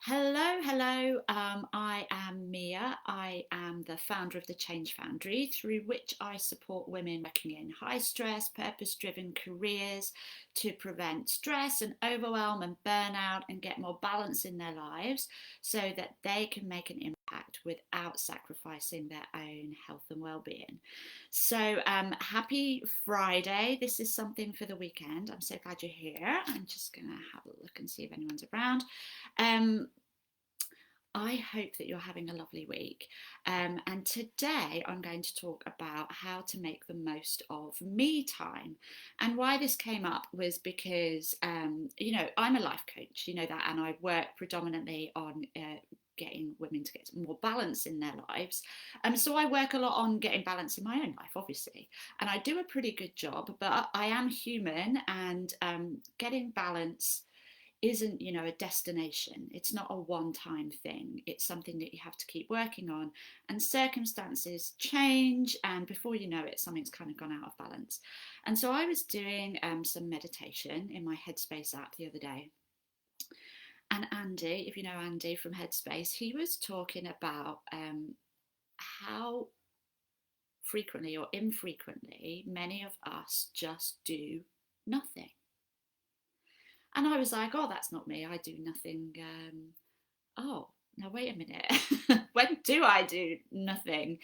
Hello, hello. I am Mia. I am the founder of the Change Foundry, through which I support women working in high stress, purpose driven careers to prevent stress and overwhelm and burnout and get more balance in their lives so that they can make an impact without sacrificing their own health and well-being. Happy Friday. This is something for the weekend. I'm so glad you're here. I'm just going to have a look and see if anyone's around. Um, I hope that you're having a lovely week. And today I'm going to talk about how to make the most of me time. And why this came up was because, I'm a life coach, you know that, and I work predominantly on getting women to get more balance in their lives. So I work a lot on getting balance in my own life, obviously. And I do a pretty good job, but I am human, and getting balance isn't, a destination. It's not a one-time thing. It's something that you have to keep working on, and circumstances change, and before you know it, something's kind of gone out of balance. And so I was doing some meditation in my Headspace app the other day, and Andy, if you know Andy from Headspace, he was talking about how frequently or infrequently many of us just do nothing. And I was like, oh, that's not me. I do nothing. Oh, now wait a minute. When do I do nothing?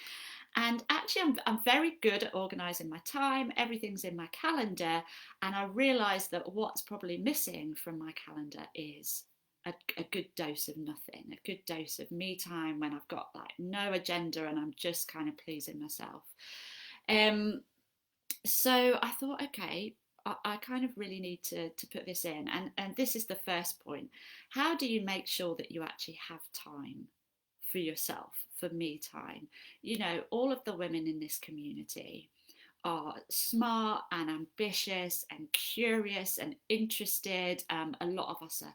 And actually, I'm very good at organising my time. Everything's in my calendar. And I realised that what's probably missing from my calendar is a good dose of nothing, a good dose of me time when I've got like no agenda and I'm just kind of pleasing myself. Um, so I thought, okay, I kind of really need to put this in. And this is the first point. How do you make sure that you actually have time for yourself, for me time? All of the women in this community are smart and ambitious and curious and interested. A lot of us are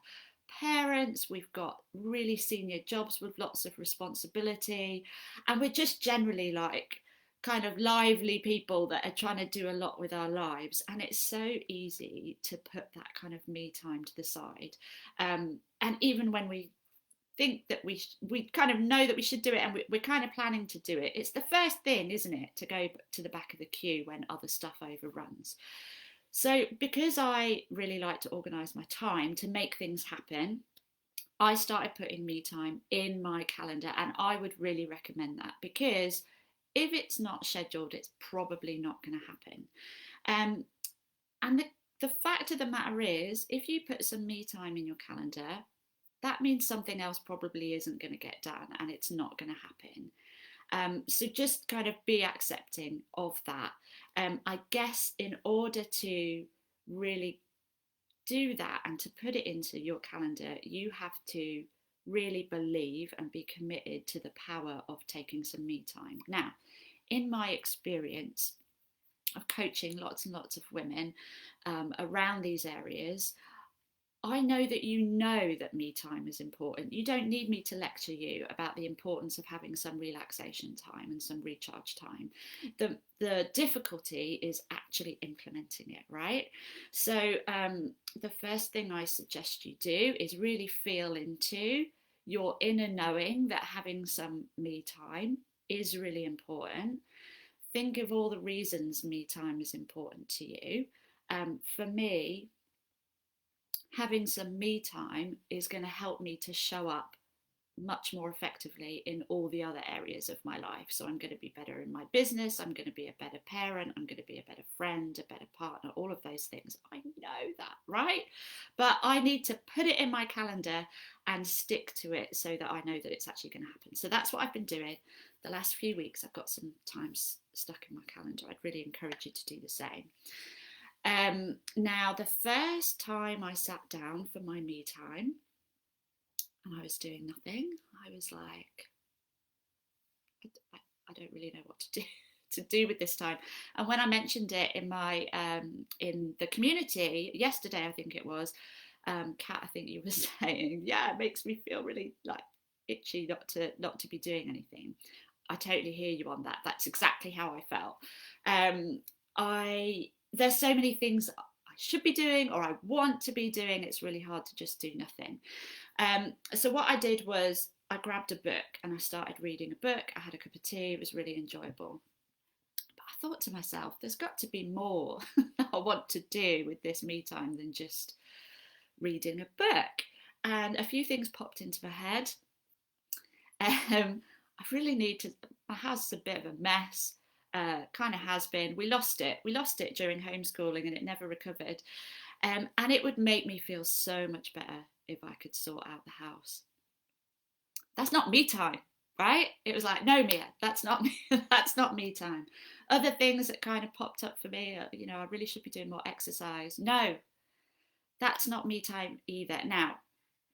parents, we've got really senior jobs with lots of responsibility, and we're just generally like kind of lively people that are trying to do a lot with our lives, and it's so easy to put that kind of me time to the side. And even when we think that we kind of know that we should do it, and we're kind of planning to do it, it's the first thing, isn't it, to go to the back of the queue when other stuff overruns. So because I really like to organise my time to make things happen, I started putting me time in my calendar, and I would really recommend that, because if it's not scheduled, it's probably not going to happen. Um, and the fact of the matter is, if you put some me time in your calendar, that means something else probably isn't going to get done, and it's not going to happen. So just kind of be accepting of that. I guess in order to really do that and to put it into your calendar, you have to really believe and be committed to the power of taking some me time. Now, in my experience of coaching lots and lots of women around these areas, I know that you know that me time is important. You don't need me to lecture you about the importance of having some relaxation time and some recharge time. The difficulty is actually implementing it, right? So the first thing I suggest you do is really feel into your inner knowing that having some me time is really important. Think of all the reasons me time is important to you. For me, having some me time is going to help me to show up much more effectively in all the other areas of my life. So I'm going to be better in my business, I'm going to be a better parent, I'm going to be a better friend, a better partner, all of those things. I know that, right? But I need to put it in my calendar and stick to it so that I know that it's actually going to happen. So that's what I've been doing the last few weeks. I've got some times stuck in my calendar. I'd really encourage you to do the same. Now, the first time I sat down for my me time and I was doing nothing, I was like, I don't really know what to do with this time. And when I mentioned it in my in the community yesterday, I think it was, Kat, I think you were saying, yeah, it makes me feel really like itchy not to be doing anything. I totally hear you on that. That's exactly how I felt. There's so many things I should be doing or I want to be doing. It's really hard to just do nothing. So what I did was I grabbed a book and I started reading a book. I had a cup of tea. It was really enjoyable. But I thought to myself, there's got to be more I want to do with this me time than just reading a book. And a few things popped into my head. I really need to. My house is a bit of a mess. Kind of has been. We lost it. We lost it during homeschooling, and it never recovered. And it would make me feel so much better if I could sort out the house. That's not me time, right? It was like, no, Mia, that's not me. That's not me time. Other things that kind of popped up for me, I really should be doing more exercise. No, that's not me time either. Now,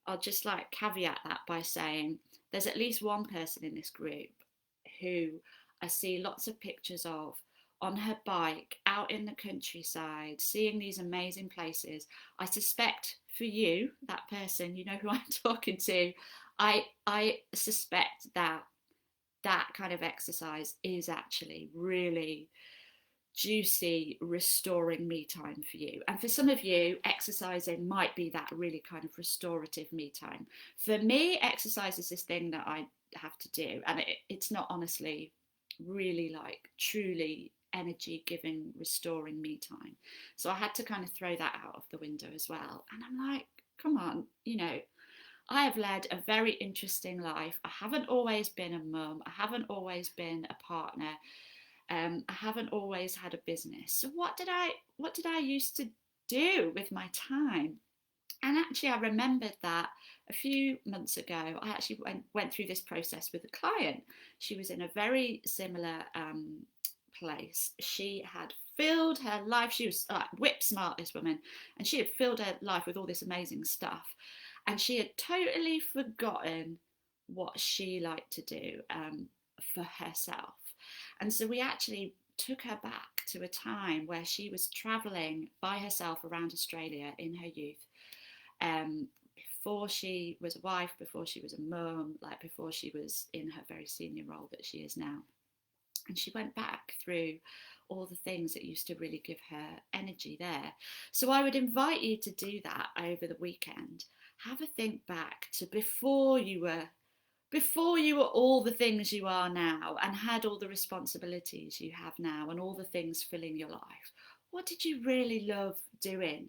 I'll just like caveat that by saying there's at least one person in this group who I see lots of pictures of on her bike out in the countryside, seeing these amazing places. I suspect for you, that person, you know who I'm talking to, I suspect that that kind of exercise is actually really juicy, restoring me time for you. And for some of you, exercising might be that really kind of restorative me time. For me, exercise is this thing that I have to do, and it's not honestly really like truly energy giving, restoring me time. So I had to kind of throw that out of the window as well. And I'm like, come on, I have led a very interesting life. I haven't always been a mum. I haven't always been a partner. I haven't always had a business. So what did I used to do with my time? And actually, I remembered that a few months ago, I actually went through this process with a client. She was in a very similar place. She had filled her life. She was whip smart, this woman, and she had filled her life with all this amazing stuff. And she had totally forgotten what she liked to do for herself. And so we actually took her back to a time where she was travelling by herself around Australia in her youth, before she was a wife, before she was a mum, like before she was in her very senior role that she is now. And she went back through all the things that used to really give her energy there. So I would invite you to do that over the weekend. Have a think back to before you were all the things you are now and had all the responsibilities you have now and all the things filling your life. What did you really love doing?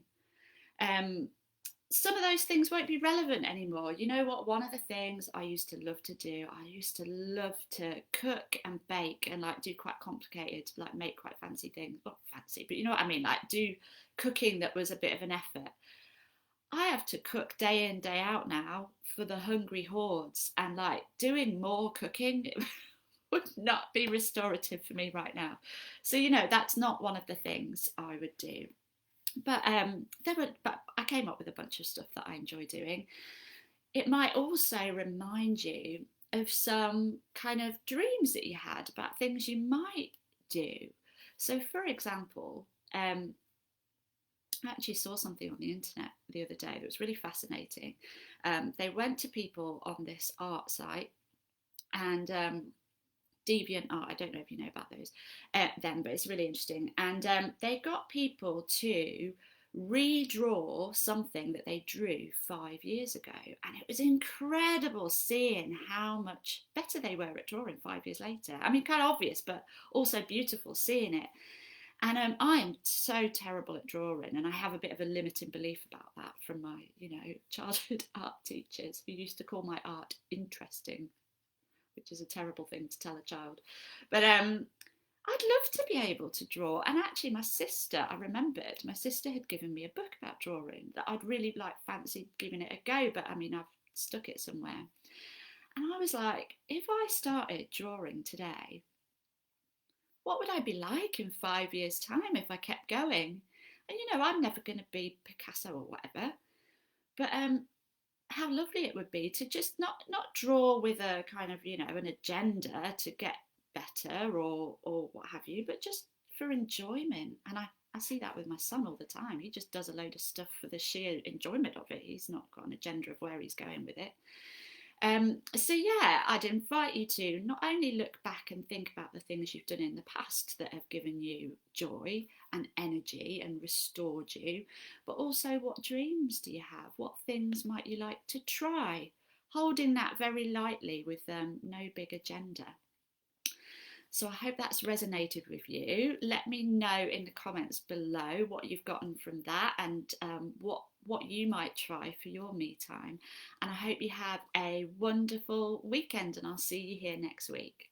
Some of those things won't be relevant anymore. You know what? One of the things I used to love to do, I used to love to cook and bake and like do quite complicated, like make quite fancy things. Not fancy, but you know what I mean? Like do cooking that was a bit of an effort. I have to cook day in, day out now for the hungry hordes, and like doing more cooking would not be restorative for me right now. So, that's not one of the things I would do. But but I came up with a bunch of stuff that I enjoy doing. It might also remind you of some kind of dreams that you had about things you might do. So, for example, I actually saw something on the internet the other day that was really fascinating. They went to people on this art site, and DeviantArt, I don't know if you know about those then, but it's really interesting. And they got people to redraw something that they drew 5 years ago. And it was incredible seeing how much better they were at drawing 5 years later. I mean, kind of obvious, but also beautiful seeing it. And I'm so terrible at drawing, and I have a bit of a limiting belief about that from my, childhood art teachers who used to call my art interesting, which is a terrible thing to tell a child. But I'd love to be able to draw. And actually, I remembered my sister had given me a book about drawing that I'd really fancied giving it a go, but I mean, I've stuck it somewhere. And I was like, if I started drawing today, what would I be like in 5 years' time if I kept going? And I'm never going to be Picasso or whatever, but how lovely it would be to just not draw with a kind of an agenda to get better or what have you, but just for enjoyment. And I see that with my son all the time. He just does a load of stuff for the sheer enjoyment of it. He's not got an agenda of where he's going with it. So yeah, I'd invite you to not only look back and think about the things you've done in the past that have given you joy and energy and restored you, but also what dreams do you have? What things might you like to try? Holding that very lightly with no big agenda. So I hope that's resonated with you. Let me know in the comments below what you've gotten from that, and what you might try for your me time. And I hope you have a wonderful weekend, and I'll see you here next week.